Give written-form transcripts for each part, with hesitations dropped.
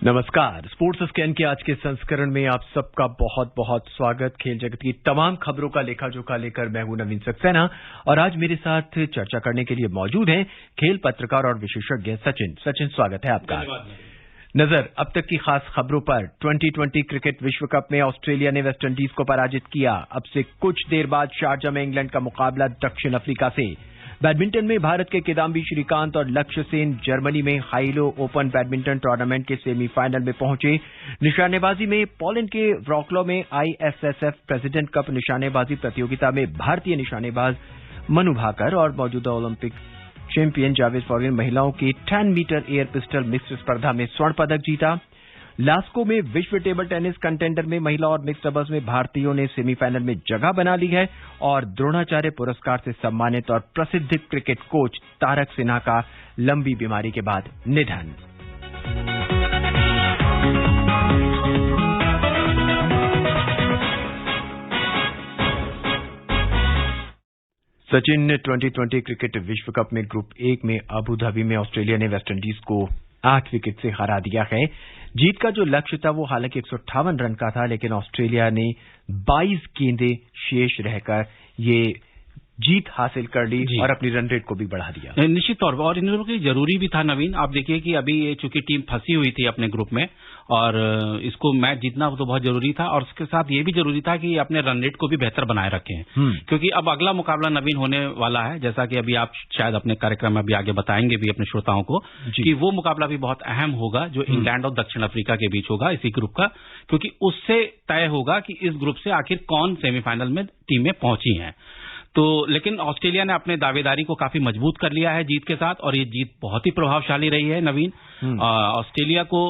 नमस्कार। Sports scan के आज के संस्करण में आप सबका बहुत बहुत स्वागत। खेल जगत की तमाम खबरों का लेखा जोखा लेकर मैं हूं नवीन सक्सेना और आज मेरे साथ चर्चा करने के लिए मौजूद हैं खेल पत्रकार और विशेषज्ञ सचिन। सचिन, स्वागत है आपका। नजर अब तक की खास खबरों पर। 2020 क्रिकेट विश्व कप में ऑस्ट्रेलिया ने वेस्टइंडीज को पराजित किया। अब से कुछ देर बाद शारजा में इंग्लैंड का मुकाबला दक्षिण अफ्रीका से। बैडमिंटन में भारत के किदाम्बी श्रीकांत और लक्ष्य सेन जर्मनी में हाइलो ओपन बैडमिंटन टूर्नामेंट के सेमीफाइनल में पहुंचे। निशानेबाजी में पोलैंड के व्रोक्लाव में आईएसएसएफ प्रेसिडेंट कप निशानेबाजी प्रतियोगिता में भारतीय निशानेबाज मनु भाकर और मौजूदा ओलंपिक चैंपियन जावेद फॉरगिन महिलाओं की 10 मीटर एयर पिस्टल मिक्स्ड स्पर्धा में स्वर्ण पदक जीता। लास्को में विश्व टेबल टेनिस कंटेंडर में महिला और मिक्स्ड डबल्स में भारतीयों ने सेमीफाइनल में जगह बना ली है और द्रोणाचार्य पुरस्कार से सम्मानित और प्रसिद्ध क्रिकेट कोच तारक सिन्हा का लंबी बीमारी के बाद निधन। सचिन, 2020 क्रिकेट विश्व कप में ग्रुप 1 में अबू धाबी में ऑस्ट्रेलिया ने वेस्टइंडीज को 8 विकेट से हरा दिया है। जीत का जो लक्ष्य था वो हालांकि 158 रन का था, लेकिन ऑस्ट्रेलिया ने 22 गेंदें शेष रहकर ये जीत हासिल कर ली और अपनी रन रेट को भी बढ़ा दिया। निश्चित तौर पर, और इन लोगों के लिए जरूरी भी था नवीन। आप देखिए कि अभी ये चूंकि टीम फंसी हुई थी अपने ग्रुप में और इसको मैच जीतना तो बहुत जरूरी था और उसके साथ ये भी जरूरी था कि अपने रन रेट को भी बेहतर बनाए रखें, क्योंकि अब अगला मुकाबला नवीन होने वाला है, जैसा कि अभी आप शायद अपने कार्यक्रम में अभी आगे बताएंगे भी अपने श्रोताओं को कि वो मुकाबला भी बहुत अहम होगा जो इंग्लैंड और दक्षिण अफ्रीका के बीच होगा इसी ग्रुप का, क्योंकि उससे तय होगा कि इस ग्रुप से आखिर कौन सेमीफाइनल में टीमें पहुंची हैं। तो लेकिन ऑस्ट्रेलिया ने अपने दावेदारी को काफी मजबूत कर लिया है जीत के साथ और ये जीत बहुत ही प्रभावशाली रही है नवीन। ऑस्ट्रेलिया को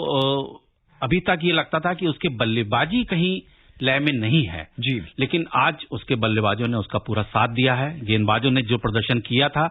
अभी तक ये लगता था कि उसके बल्लेबाजी कहीं लय में नहीं है जी, लेकिन आज उसके बल्लेबाजों ने उसका पूरा साथ दिया है। गेंदबाजों ने जो प्रदर्शन किया था,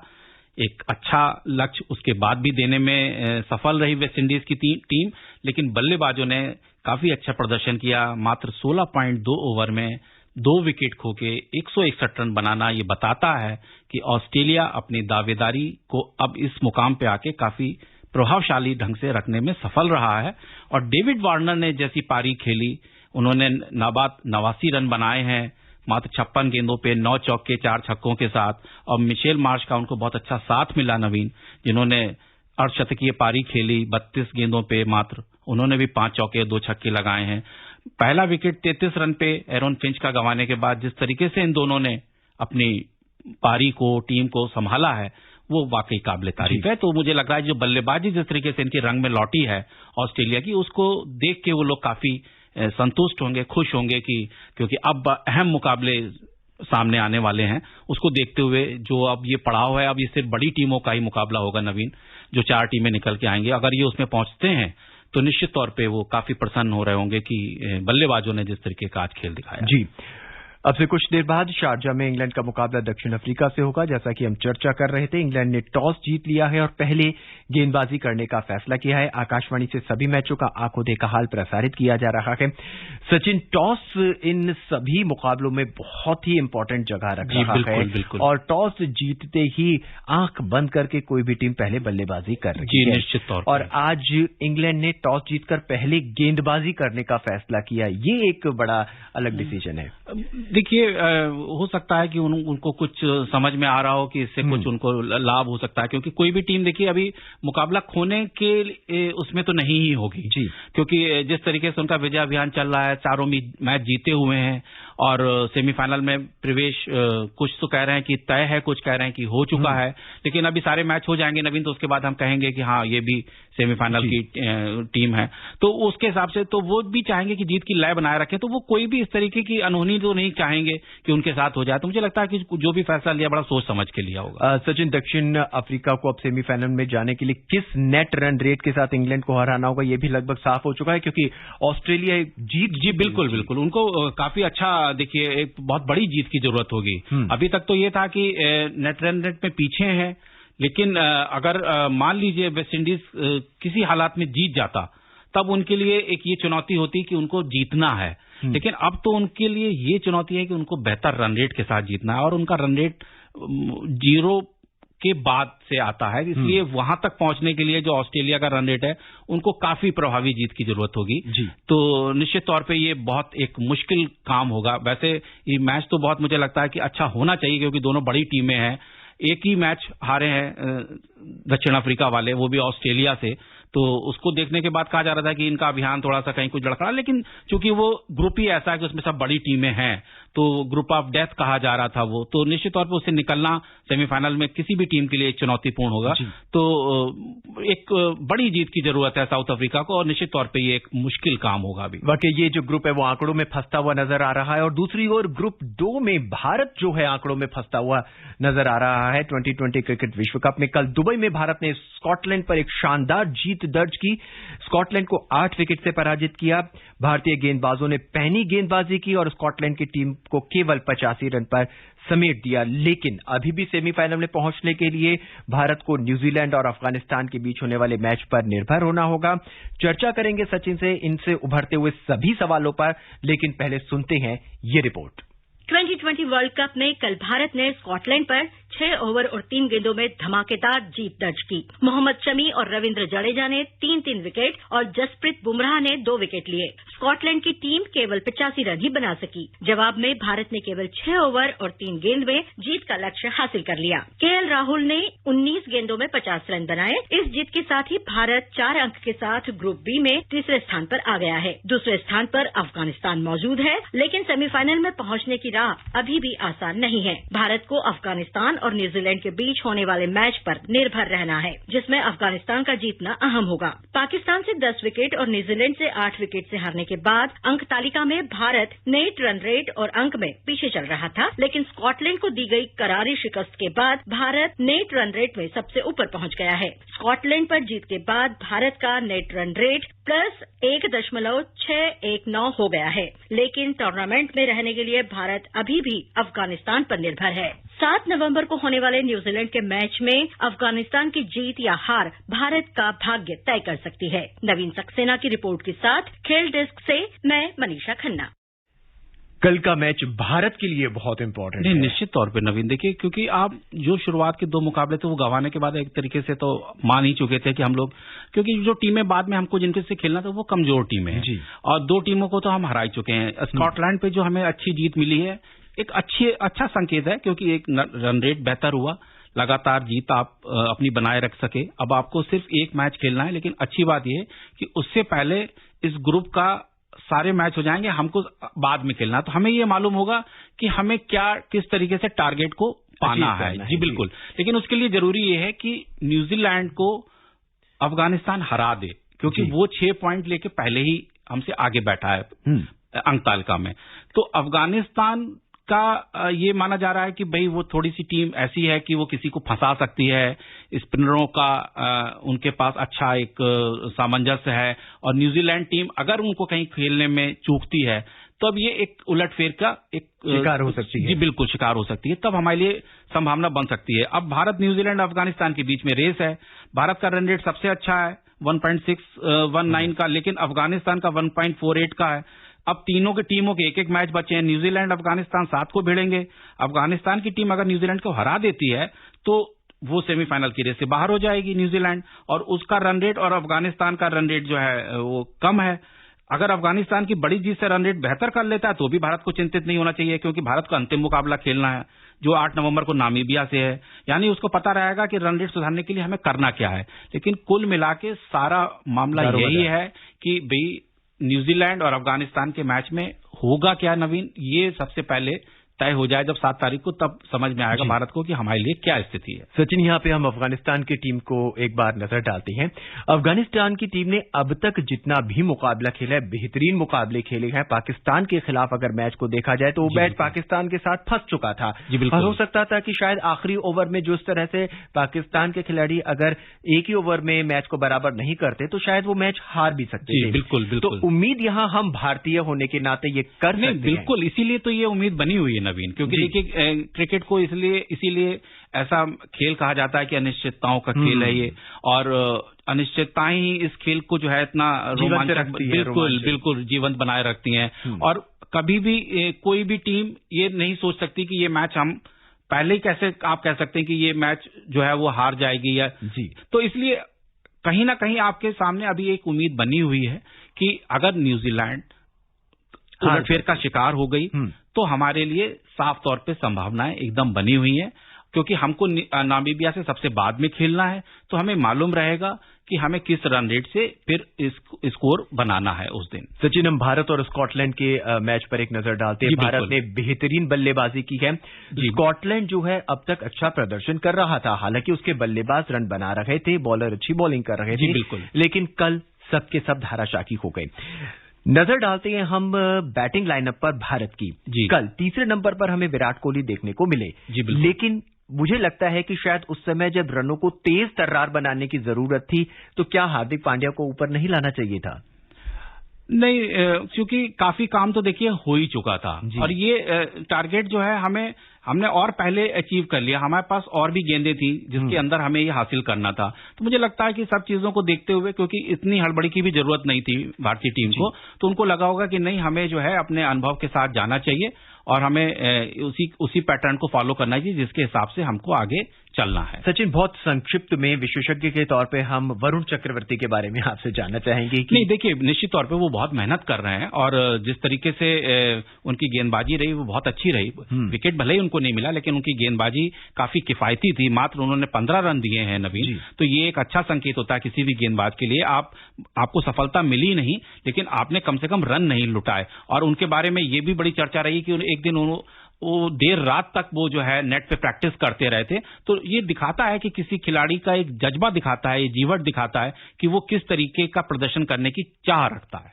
एक अच्छा लक्ष्य उसके बाद भी देने में सफल रही वेस्टइंडीज की टीम, लेकिन बल्लेबाजों ने काफी अच्छा प्रदर्शन किया। मात्र 16.2 ओवर में 2 विकेट खो के 161 रन बनाना ये बताता है कि ऑस्ट्रेलिया अपनी दावेदारी को अब इस मुकाम पे आके काफी प्रभावशाली ढंग से रखने में सफल रहा है। और डेविड वार्नर ने जैसी पारी खेली, उन्होंने नाबाद 89 रन बनाए हैं मात्र 56 गेंदों पे 9 चौके 4 छक्कों के साथ, और मिशेल मार्श का उनको बहुत अच्छा साथ मिला नवीन, जिन्होंने अर्धशतकीय पारी खेली 32 गेंदों पे मात्र, उन्होंने भी 5 चौके 2 छक्के लगाए हैं। पहला विकेट 33 रन पे एरोन फिंच का गंवाने के बाद जिस तरीके से इन दोनों ने अपनी पारी को, टीम को संभाला है, वो वाकई काबिले तारीफ है। तो मुझे लग रहा है जो बल्लेबाजी जिस तरीके से इनके रंग में लौटी है ऑस्ट्रेलिया की, उसको देख के वो लोग काफी संतुष्ट होंगे, खुश होंगे कि क्योंकि अब अहम मुकाबले सामने आने वाले हैं। उसको देखते हुए जो अब ये पड़ाव है, अब ये सिर्फ बड़ी टीमों का ही मुकाबला होगा नवीन, जो 4 टीमें निकल के आएंगे। अगर ये उसमें पहुंचते हैं तो निश्चित तौर पे वो काफी प्रसन्न हो रहे होंगे कि बल्लेबाजों ने जिस तरीके का आज खेल दिखाया। जी, अब से कुछ देर बाद शारजा में इंग्लैंड का मुकाबला दक्षिण अफ्रीका से होगा। जैसा कि हम चर्चा कर रहे थे, इंग्लैंड ने टॉस जीत लिया है और पहले गेंदबाजी करने का फैसला किया है। आकाशवाणी से सभी मैचों का आंखों देखा हाल प्रसारित किया जा रहा है। सचिन, टॉस इन सभी मुकाबलों में बहुत ही इंपॉर्टेंट जगह रख रहा है बिल्कुल। और टॉस जीतते ही आंख बंद करके कोई भी टीम पहले बल्लेबाजी कर रही है। निश्चित तौर पर। और आज इंग्लैंड ने टॉस जीतकर पहले गेंदबाजी करने का फैसला किया। ये एक बड़ा अलग डिसीजन है। देखिए, हो सकता है कि उनको कुछ समझ में आ रहा हो कि इससे कुछ उनको लाभ हो सकता है, क्योंकि कोई भी टीम देखिए अभी मुकाबला खोने के उसमें तो नहीं ही होगी जी, क्योंकि जिस तरीके से उनका विजय अभियान चल रहा है, चारों मैच जीते हुए हैं और सेमीफाइनल में प्रवेश कुछ तो कह रहे हैं कि तय है, कुछ कह रहे हैं कि हो चुका है, लेकिन अभी सारे मैच हो जाएंगे नवीन, तो उसके बाद हम कहेंगे कि हाँ ये भी सेमीफाइनल की टीम है। तो उसके हिसाब से तो वो भी चाहेंगे कि जीत की लय बनाए रखें, तो वो कोई भी इस तरीके की अनहोनी तो नहीं चाहेंगे कि उनके साथ हो जाए। तो मुझे लगता है कि जो भी फैसला लिया बड़ा सोच समझ के लिया होगा। सचिन, दक्षिण अफ्रीका को अब सेमीफाइनल में जाने के लिए किस नेट रन रेट के साथ इंग्लैंड को हराना होगा, ये भी लगभग साफ हो चुका है, क्योंकि ऑस्ट्रेलिया जी बिल्कुल उनको काफी अच्छा, देखिए एक बहुत बड़ी जीत की जरूरत होगी। अभी तक तो ये था कि नेट रन रेट में पीछे है, लेकिन अगर मान लीजिए वेस्टइंडीज किसी हालात में जीत जाता, तब उनके लिए एक ये चुनौती होती कि उनको जीतना है, लेकिन अब तो उनके लिए ये चुनौती है कि उनको बेहतर रन रेट के साथ जीतना है, और उनका रन रेट के बाद से आता है, इसलिए वहां तक पहुंचने के लिए जो ऑस्ट्रेलिया का रन रेट है उनको काफी प्रभावी जीत की जरूरत होगी। तो निश्चित तौर पे ये बहुत एक मुश्किल काम होगा। वैसे ये मैच तो बहुत मुझे लगता है कि अच्छा होना चाहिए, क्योंकि दोनों बड़ी टीमें हैं। एक ही मैच हारे हैं दक्षिण अफ्रीका वाले, वो भी ऑस्ट्रेलिया से, तो उसको देखने के बाद कहा जा रहा था कि इनका अभियान थोड़ा सा कहीं कुछ लड़खड़ा, लेकिन चूंकि वो ग्रुप ही ऐसा है कि उसमें सब बड़ी टीमें हैं, तो ग्रुप ऑफ डेथ कहा जा रहा था वो, तो निश्चित तौर पर उससे निकलना सेमीफाइनल में किसी भी टीम के लिए चुनौतीपूर्ण होगा। तो एक बड़ी जीत की जरूरत है साउथ अफ्रीका को, और निश्चित तौर पर ये एक मुश्किल काम होगा। अभी वाकई ये जो ग्रुप है वो आंकड़ों में फंसता हुआ नजर आ रहा है, और दूसरी ओर ग्रुप 2 में भारत जो है आंकड़ों में फंसता हुआ नजर आ रहा है। 2020 क्रिकेट विश्व कप में कल दुबई में भारत ने स्कॉटलैंड पर एक शानदार जीत दर्ज की। स्कॉटलैंड को 8 विकेट से पराजित किया। भारतीय गेंदबाजों ने पहली गेंदबाजी की और स्कॉटलैंड की टीम को केवल 85 रन पर समेट दिया। लेकिन अभी भी सेमीफाइनल में पहुंचने के लिए भारत को न्यूजीलैंड और अफगानिस्तान के बीच होने वाले मैच पर निर्भर होना होगा। चर्चा करेंगे सचिन से इनसे उभरते हुए सभी सवालों पर, लेकिन पहले सुनते हैं ये रिपोर्ट। 2020 वर्ल्ड कप में कल भारत ने स्कॉटलैंड पर 6 ओवर और 3 गेंदों में धमाकेदार जीत दर्ज की। मोहम्मद शमी और रविंद्र जडेजा ने 3-3 विकेट और जसप्रीत बुमराह ने 2 विकेट लिए। स्कॉटलैंड की टीम केवल 85 रन ही बना सकी। जवाब में भारत ने केवल 6 ओवर और 3 गेंद में जीत का लक्ष्य हासिल कर लिया। केएल राहुल ने 19 गेंदों में 50 रन बनाए। इस जीत के साथ ही भारत 4 अंक के साथ ग्रुप बी में तीसरे स्थान पर आ गया है। दूसरे स्थान पर अफगानिस्तान मौजूद है, लेकिन सेमीफाइनल में पहुंचने की राह अभी भी आसान नहीं है। भारत को अफगानिस्तान और न्यूजीलैंड के बीच होने वाले मैच पर निर्भर रहना है, जिसमें अफगानिस्तान का जीतना अहम होगा। पाकिस्तान से 10 विकेट और न्यूजीलैंड से 8 विकेट से हारने के बाद अंक तालिका में भारत नेट रन रेट और अंक में पीछे चल रहा था, लेकिन स्कॉटलैंड को दी गई करारी शिकस्त के बाद भारत नेट रन रेट में सबसे ऊपर पहुंच गया है। स्कॉटलैंड पर जीत के बाद भारत का नेट रन रेट +1.619 हो गया है, लेकिन टूर्नामेंट में रहने के लिए भारत अभी भी अफगानिस्तान पर निर्भर है। 7 नवंबर को होने वाले न्यूजीलैंड के मैच में अफगानिस्तान की जीत या हार भारत का भाग्य तय कर सकती है। नवीन सक्सेना की रिपोर्ट के साथ खेल डेस्क से मैं मनीषा खन्ना। कल का मैच भारत के लिए बहुत इंपॉर्टेंट है। निश्चित तौर पे नवीन, देखिए, क्योंकि आप जो शुरुआत के 2 मुकाबले थे वो गंवाने के बाद एक तरीके से तो मान ही चुके थे कि हम लोग, क्योंकि जो टीमें बाद में हमको जिनके से खेलना था वो कमजोर टीमें हैं, और 2 टीमों को तो हम हरा चुके हैं। स्कॉटलैंड पे जो हमें अच्छी जीत मिली है, एक अच्छा संकेत है, क्योंकि एक रन रेट बेहतर हुआ, लगातार जीत आप अपनी बनाए रख सके। अब आपको सिर्फ एक मैच खेलना है, लेकिन अच्छी बात यह है कि उससे पहले इस ग्रुप का सारे मैच हो जाएंगे, हमको बाद में खेलना, तो हमें ये मालूम होगा कि हमें किस तरीके से टारगेट को पाना है। जी बिल्कुल, लेकिन उसके लिए जरूरी ये है कि न्यूजीलैंड को अफगानिस्तान हरा दे, क्योंकि वो 6 पॉइंट लेके पहले ही हमसे आगे बैठा है अंक तालिका में। तो अफगानिस्तान का ये माना जा रहा है कि भाई वो थोड़ी सी टीम ऐसी है कि वो किसी को फंसा सकती है, स्पिनरों का उनके पास अच्छा एक सामंजस्य है, और न्यूजीलैंड टीम अगर उनको कहीं खेलने में चूकती है तो अब ये एक उलटफेर का एक शिकार हो सकती है। जी बिल्कुल, शिकार हो सकती है, तब हमारे लिए संभावना बन सकती है। अब भारत, न्यूजीलैंड, अफगानिस्तान के बीच में रेस है। भारत का रन रेट सबसे अच्छा है 1.619 का, लेकिन अफगानिस्तान का 1.48 का है। अब तीनों के टीमों के एक मैच बचे हैं। न्यूजीलैंड अफगानिस्तान साथ को भिड़ेंगे। अफगानिस्तान की टीम अगर न्यूजीलैंड को हरा देती है तो वो सेमीफाइनल की रेस से बाहर हो जाएगी न्यूजीलैंड, और उसका रन रेट और अफगानिस्तान का रन रेट जो है वो कम है। अगर अफगानिस्तान की बड़ी जीत से रन रेट बेहतर कर लेता है तो भी भारत को चिंतित नहीं होना चाहिए, क्योंकि भारत को अंतिम मुकाबला खेलना है जो 8 नवंबर को नामीबिया से है। यानी उसको पता रहेगा कि रन रेट सुधारने के लिए हमें करना क्या है। लेकिन कुल मिला के सारा मामला यही है कि भाई न्यूजीलैंड और अफगानिस्तान के मैच में होगा क्या नवीन, ये सबसे पहले तय हो जाए जब 7 तारीख को, तब समझ में आएगा भारत को कि हमारे लिए क्या स्थिति है। सचिन, यहाँ पे हम अफगानिस्तान की टीम को एक बार नजर डालते हैं। अफगानिस्तान की टीम ने अब तक जितना भी मुकाबला खेला है, बेहतरीन मुकाबले खेले हैं। पाकिस्तान के खिलाफ अगर मैच को देखा जाए तो वो मैच पाकिस्तान के साथ फंस चुका था, और हो सकता था कि शायद आखिरी ओवर में जिस तरह से पाकिस्तान के खिलाड़ी अगर एक ही ओवर में मैच को बराबर नहीं करते तो शायद वो मैच हार भी सकते थे। बिल्कुल बिल्कुल। तो उम्मीद यहाँ हम भारतीय होने के नाते ये कर सकते हैं। बिल्कुल, इसीलिए तो ये उम्मीद बनी हुई है नवीन, क्योंकि देखिए क्रिकेट को इसीलिए ऐसा खेल कहा जाता है कि अनिश्चितताओं का खेल है ये, और अनिश्चितताएं ही इस खेल को जो है इतना रोमांचक, बिल्कुल जीवंत बनाए रखती हैं। और कभी भी कोई भी टीम ये नहीं सोच सकती कि ये मैच हम पहले ही कैसे आप कह सकते हैं कि ये मैच जो है वो हार जाएगी या जी। तो इसलिए कहीं ना कहीं आपके सामने अभी एक उम्मीद बनी हुई है कि अगर न्यूजीलैंड उलटफेर का शिकार हो गई तो हमारे लिए साफ तौर पे संभावनाएं एकदम बनी हुई हैं, क्योंकि हमको नामीबिया से सबसे बाद में खेलना है, तो हमें मालूम रहेगा कि हमें किस रन रेट से फिर स्कोर बनाना है उस दिन। सचिन, हम भारत और स्कॉटलैंड के मैच पर एक नजर डालते हैं। भारत ने बेहतरीन बल्लेबाजी की है। स्कॉटलैंड जो है अब तक अच्छा प्रदर्शन कर रहा था, हालांकि उसके बल्लेबाज रन बना रहे थे, बॉलर अच्छी बॉलिंग कर रहे थे, बिल्कुल, लेकिन कल सबके सब धाराशाही हो गए। नजर डालते हैं हम बैटिंग लाइनअप पर भारत की। कल तीसरे नंबर पर हमें विराट कोहली देखने को मिले, लेकिन मुझे लगता है कि शायद उस समय जब रनों को तेज तर्रार बनाने की जरूरत थी, तो क्या हार्दिक पांड्या को ऊपर नहीं लाना चाहिए था? नहीं, क्योंकि काफी काम तो देखिए हो ही चुका था, और ये टारगेट जो है हमने और पहले अचीव कर लिया। हमारे पास और भी गेंदें थी जिसके अंदर हमें ये हासिल करना था। तो मुझे लगता है कि सब चीजों को देखते हुए, क्योंकि इतनी हड़बड़ी की भी जरूरत नहीं थी भारतीय टीम को, तो उनको लगा होगा कि नहीं, हमें जो है अपने अनुभव के साथ जाना चाहिए और हमें उसी पैटर्न को फॉलो करना चाहिए जिसके हिसाब से हमको आगे चलना है। सचिन, बहुत संक्षिप्त में विशेषज्ञ के तौर पे हम वरुण चक्रवर्ती के बारे में आपसे जानना चाहेंगे कि नहीं, देखिए, निश्चित तौर पे वो बहुत मेहनत कर रहे हैं और जिस तरीके से उनकी गेंदबाजी रही वो बहुत अच्छी रही। विकेट भले ही उनको नहीं मिला, लेकिन उनकी गेंदबाजी काफी किफायती थी। मात्र उन्होंने 15 रन दिए हैं नवीन, तो ये एक अच्छा संकेत होता है किसी भी गेंदबाज के लिए। आपको सफलता मिली नहीं, लेकिन आपने कम से कम रन नहीं लुटाए। और उनके बारे में ये भी बड़ी चर्चा रही कि एक दिन वो देर रात तक वो जो है नेट पे प्रैक्टिस करते रहे थे। तो ये दिखाता है कि किसी खिलाड़ी का एक जज्बा दिखाता है, ये जीवट दिखाता है कि वो किस तरीके का प्रदर्शन करने की चाह रखता है।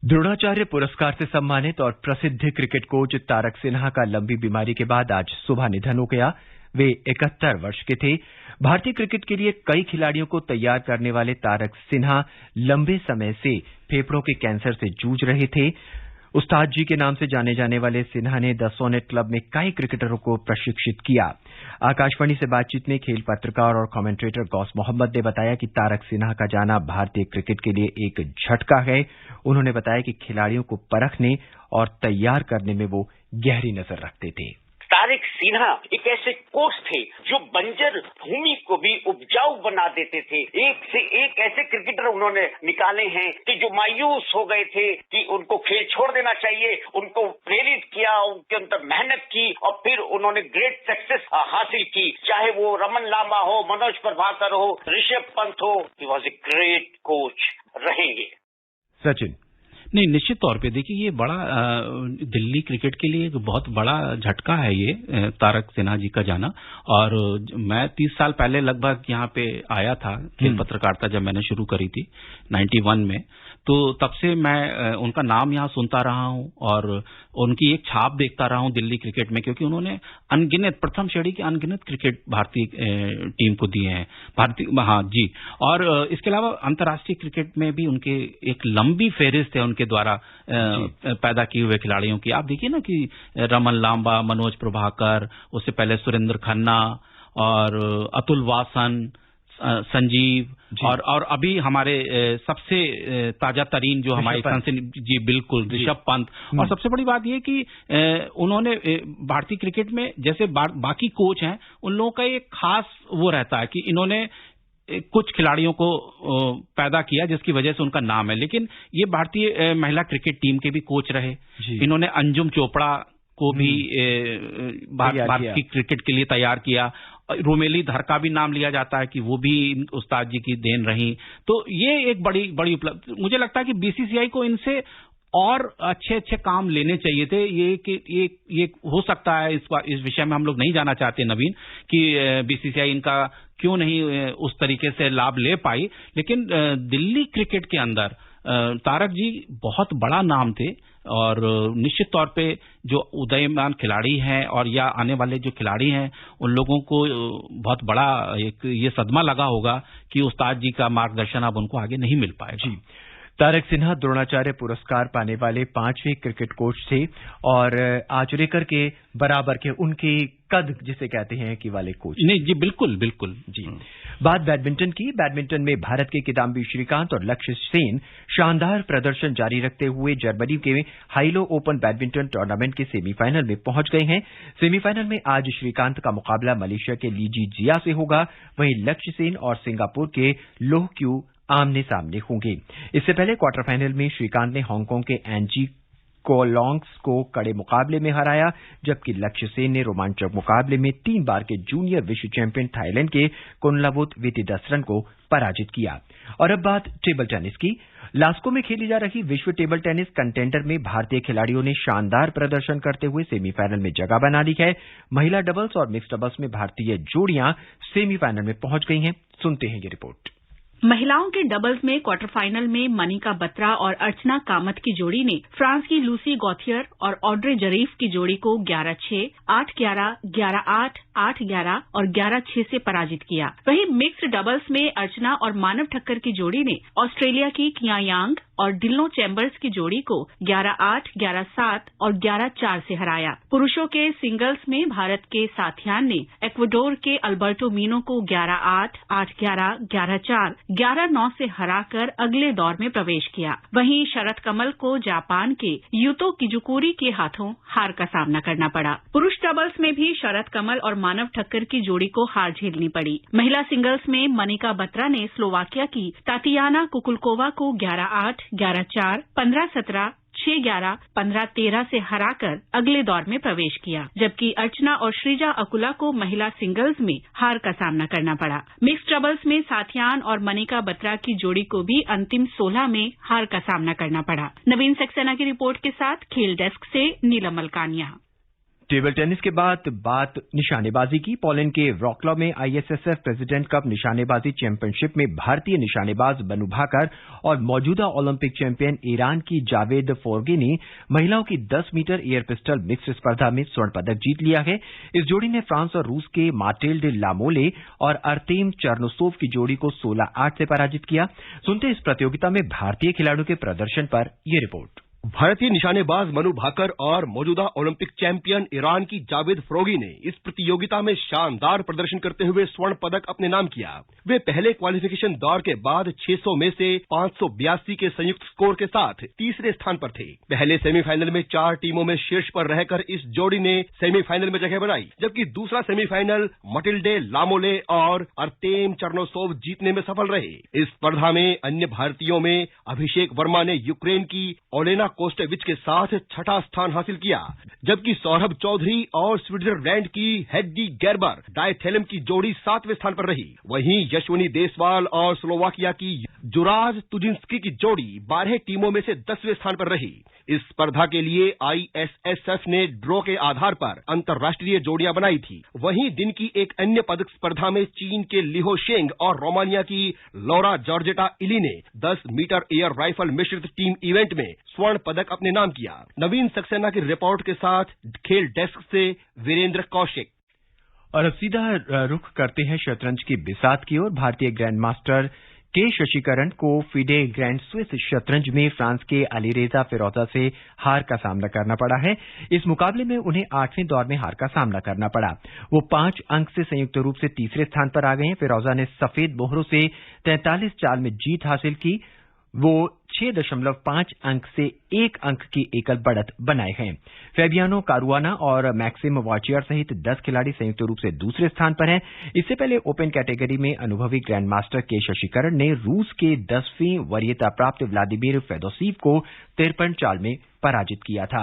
द्रोणाचार्य पुरस्कार से सम्मानित और प्रसिद्ध क्रिकेट कोच तारक सिन्हा का लंबी बीमारी के बाद आज सुबह निधन हो गया। वे 71 वर्ष के थे। भारतीय क्रिकेट के लिए कई खिलाड़ियों को तैयार करने वाले तारक सिन्हा लंबे समय से फेफड़ों के कैंसर से जूझ रहे थे। उस्ताद जी के नाम से जाने जाने वाले सिन्हा ने द सोनेट क्लब में कई क्रिकेटरों को प्रशिक्षित किया। आकाशवाणी से बातचीत में खेल पत्रकार और कमेंटेटर गौस मोहम्मद ने बताया कि तारक सिन्हा का जाना भारतीय क्रिकेट के लिए एक झटका है। उन्होंने बताया कि खिलाड़ियों को परखने और तैयार करने में वो गहरी नजर रखते थे। तारक सिन्हा एक ऐसे कोच थे जो बंजर भूमि को भी उपजाऊ बना देते थे। एक से एक ऐसे क्रिकेटर उन्होंने निकाले हैं कि जो मायूस हो गए थे कि उनको खेल छोड़ देना चाहिए, उनको प्रेरित किया, उनके अंदर मेहनत की और फिर उन्होंने ग्रेट सक्सेस हासिल की। चाहे वो रमन लांबा हो, मनोज प्रभाकर हो, ऋषभ पंत हो, he was a great coach रहेंगे। सचिन, नहीं, निश्चित तौर पे देखिए, ये बड़ा दिल्ली क्रिकेट के लिए एक बहुत बड़ा झटका है ये तारक सिन्हा जी का जाना। और मैं 30 साल पहले लगभग यहाँ पे आया था खेल पत्रकारिता, जब मैंने शुरू करी थी 91 में, तो तब से मैं उनका नाम यहाँ सुनता रहा हूँ और उनकी एक छाप देखता रहा हूँ दिल्ली क्रिकेट में, क्योंकि उन्होंने अनगिनत, प्रथम श्रेणी के अनगिनत क्रिकेट भारतीय टीम को दिए हैं। और इसके अलावा अंतर्राष्ट्रीय क्रिकेट में भी उनके एक लंबी फेहरिस्त है उनके द्वारा पैदा किए हुए खिलाड़ियों की। आप देखिए ना कि रमन लांबा, मनोज प्रभाकर, उससे पहले सुरेंद्र खन्ना और अतुल वासन, संजीव और अभी हमारे सबसे ताजा तरीन जो हमारे जी बिल्कुल ऋषभ पंत। और सबसे बड़ी बात यह कि उन्होंने भारतीय क्रिकेट में जैसे बाकी कोच हैं, उन लोगों का एक खास वो रहता है कि इन्होंने कुछ खिलाड़ियों को पैदा किया जिसकी वजह से उनका नाम है। लेकिन ये भारतीय महिला क्रिकेट टीम के भी कोच रहे। इन्होंने अंजुम चोपड़ा को भी भारत की क्रिकेट के लिए तैयार किया। रोमेली धर का भी नाम लिया जाता है कि वो भी उस्ताद जी की देन रही। तो ये एक बड़ी उपलब्धि। मुझे लगता है कि बीसीसीआई को इनसे और अच्छे काम लेने चाहिए थे। ये हो सकता है, इस विषय में हम लोग नहीं जाना चाहते नवीन, कि बीसीसीआई इनका क्यों नहीं उस तरीके से लाभ ले पाई। लेकिन दिल्ली क्रिकेट के अंदर तारक जी बहुत बड़ा नाम थे और निश्चित तौर पे जो उदयमान खिलाड़ी हैं और या आने वाले जो खिलाड़ी हैं, उन लोगों को बहुत बड़ा एक ये सदमा लगा होगा कि उस्ताद जी का मार्गदर्शन अब उनको आगे नहीं मिल पाएगा। तारक सिन्हा द्रोणाचार्य पुरस्कार पाने वाले 5वें क्रिकेट कोच थे और आचरेकर के बराबर के उनके कद जिसे कहते हैं कि वाले कोच। नहीं जी, बिल्कुल बिल्कुल जी। बात बैडमिंटन की। बैडमिंटन में भारत के किदाम्बी श्रीकांत और लक्ष्य सेन शानदार प्रदर्शन जारी रखते हुए जर्मनी के हाइलो ओपन बैडमिंटन टूर्नामेंट के सेमीफाइनल में पहुंच गए हैं। सेमीफाइनल में आज श्रीकांत का मुकाबला मलेशिया के लीजी जिया से होगा, वहीं लक्ष्य सेन और सिंगापुर के लोह क्यू आमने सामने होंगे। इससे पहले क्वार्टर फाइनल में श्रीकांत ने हांगकांग के एंजी कोलोंग्स को कड़े मुकाबले में हराया, जबकि लक्ष्य सेन ने रोमांचक मुकाबले में 3 बार के जूनियर विश्व चैंपियन थाईलैंड के कुनलावुत विथिदासरन को पराजित किया। और अब बात टेबल टेनिस की। लास्को में खेली जा रही विश्व टेबल टेनिस कंटेंडर में भारतीय खिलाड़ियों ने शानदार प्रदर्शन करते हुए सेमीफाइनल में जगह बना ली है। महिला डबल्स और मिक्स्ड डबल्स में भारतीय जोड़ियां सेमीफाइनल में पहुंच गई हैं। सुनते हैं ये रिपोर्ट। महिलाओं के डबल्स में क्वार्टर फाइनल में मनिका बत्रा और अर्चना कामत की जोड़ी ने फ्रांस की लूसी गॉथियर और ऑड्रे जरीफ की जोड़ी को 11-6, 8-11, 11-8, 8-11 और 11-6 से पराजित किया। वहीं मिक्स्ड डबल्स में अर्चना और मानव ठक्कर की जोड़ी ने ऑस्ट्रेलिया की किया यांग और डिल्नो चैम्बर्स की जोड़ी को 11-8, 11-7 और 11-4 से हराया। पुरुषों के सिंगल्स में भारत के साथियान ने इक्वाडोर के अल्बर्टो मीनो को 11-8, 8-11, 11-4, 11-9 से हराकर अगले दौर में प्रवेश किया। वहीं शरत कमल को जापान के यूतो किजुकुरी के हाथों हार का सामना करना पड़ा। पुरुष डबल्स में भी शरत कमल और मानव ठक्कर की जोड़ी को हार झेलनी पड़ी। महिला सिंगल्स में मनिका बत्रा ने स्लोवाकिया की तातियाना कुकुलकोवा को 11-8, 11-4, 15-17, 6-11, 15-13 से हराकर अगले दौर में प्रवेश किया, जबकि अर्चना और श्रीजा अकुला को महिला सिंगल्स में हार का सामना करना पड़ा। मिक्स्ड डबल्स में साथियान और मनिका बत्रा की जोड़ी को भी अंतिम 16 में हार का सामना करना पड़ा। नवीन सक्सेना की रिपोर्ट के साथ खेल डेस्क से नीलम मलकानिया। टेबल टेनिस के बाद बात निशानेबाजी की। पोलैंड के व्रोक्लाव में आईएसएसएफ प्रेसिडेंट कप निशानेबाजी चैंपियनशिप में भारतीय निशानेबाज बनू भाकर और मौजूदा ओलंपिक चैंपियन ईरान की जावेद फोर्गी ने महिलाओं की 10 मीटर एयर पिस्टल मिक्स्ड स्पर्धा में स्वर्ण पदक जीत लिया है। इस जोड़ी ने फ्रांस और रूस के माटिल्ड लामोले और अर्तेम चर्नोसोव की जोड़ी को 16-8 से पराजित किया। सुनते इस प्रतियोगिता में भारतीय खिलाड़ियों के प्रदर्शन पर यह रिपोर्ट। भारतीय निशानेबाज मनू भाकर और मौजूदा ओलंपिक चैंपियन ईरान की जावेद फ्रोगी ने इस प्रतियोगिता में शानदार प्रदर्शन करते हुए स्वर्ण पदक अपने नाम किया। वे पहले क्वालिफिकेशन दौर के बाद 600 में से 582 के संयुक्त स्कोर के साथ तीसरे स्थान पर थे। पहले सेमीफाइनल में 4 टीमों में शीर्ष पर रहकर इस जोड़ी ने सेमीफाइनल में जगह बनाई, जबकि दूसरा सेमीफाइनल मटिल्डे लामोले और अर्तेम चर्नोसोव जीतने में सफल रहे। इस स्पर्धा में अन्य भारतीयों में अभिषेक वर्मा ने यूक्रेन की ओलेना कोस्टेविच के साथ 6ठा स्थान हासिल किया, जबकि सौरभ चौधरी और स्विट्जरलैंड की हेड्डी गेर्बर डायथेलम की जोड़ी 7वें स्थान पर रही। वहीं यशवनी देसवाल और स्लोवाकिया की जुराज तुजिंस्की की जोड़ी 12 टीमों में से 10वें स्थान पर रही। इस स्पर्धा के लिए आईएसएसएफ ने ड्रॉ के आधार पर अंतर्राष्ट्रीय जोड़ियां बनाई थी। वहीं दिन की एक अन्य पदक स्पर्धा में चीन के लिहो शेंग और रोमानिया की लौरा जॉर्जेटा इली ने 10 मीटर एयर राइफल मिश्रित टीम इवेंट में स्वर्ण पदक अपने नाम किया। नवीन सक्सेना की रिपोर्ट के साथ खेल डेस्क से वीरेंद्र कौशिक। और अब सीधा रुख करते हैं शतरंज की बिसात की ओर। भारतीय ग्रैंड मास्टर के शशिकरण को फिडे ग्रैंड स्विस शतरंज में फ्रांस के अलीरेजा फिरोजा से हार का सामना करना पड़ा है। इस मुकाबले में उन्हें 8वें दौर में हार का सामना करना पड़ा। वो 5 अंक से संयुक्त रूप से तीसरे स्थान पर आ गए हैं। फिरोजा ने सफेद मोहरों से 43 चाल में जीत हासिल की। वो 6.5 अंक से 1 अंक की एकल बढ़त बनाए हैं। फेबियानो कारुआना और मैक्सिम वॉचियर सहित 10 खिलाड़ी संयुक्त रूप से दूसरे स्थान पर हैं। इससे पहले ओपन कैटेगरी में अनुभवी ग्रैंड मास्टर के शशिकरण ने रूस के 10वीं वरीयता प्राप्त व्लादिमीर फेदोसीव को 53 चाल में पराजित किया था।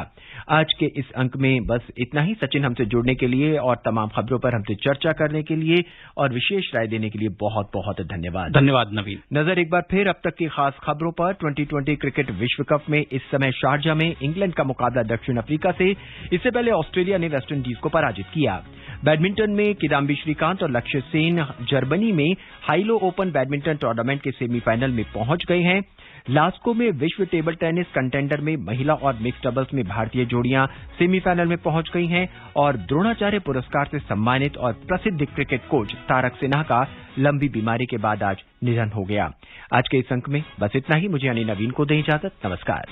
आज के इस अंक में बस इतना ही। सचिन, हमसे जुड़ने के लिए और तमाम खबरों पर हमसे चर्चा करने के लिए और विशेष राय देने के लिए बहुत बहुत धन्यवाद। धन्यवाद नवीन। नजर एक बार फिर अब तक की खास खबरों पर। 2020 क्रिकेट विश्व कप में इस समय शारजा में इंग्लैंड का मुकाबला दक्षिण अफ्रीका से। इससे पहले ऑस्ट्रेलिया ने वेस्ट इंडीज को पराजित किया। बैडमिंटन में किदाम्बी श्रीकांत और लक्ष्य सेन जर्मनी में हाइलो ओपन बैडमिंटन टूर्नामेंट के सेमीफाइनल में पहुंच गए हैं। लास्को में विश्व टेबल टेनिस कंटेंडर में महिला और मिक्स डबल्स में भारतीय जोड़ियां सेमीफाइनल में पहुंच गई हैं और द्रोणाचार्य पुरस्कार से सम्मानित और प्रसिद्ध क्रिकेट कोच तारक सिन्हा का लंबी बीमारी के बाद आज निधन हो गया। आज के इस अंक में बस इतना ही। मुझे यानी नवीन को दें इजाजत। नमस्कार।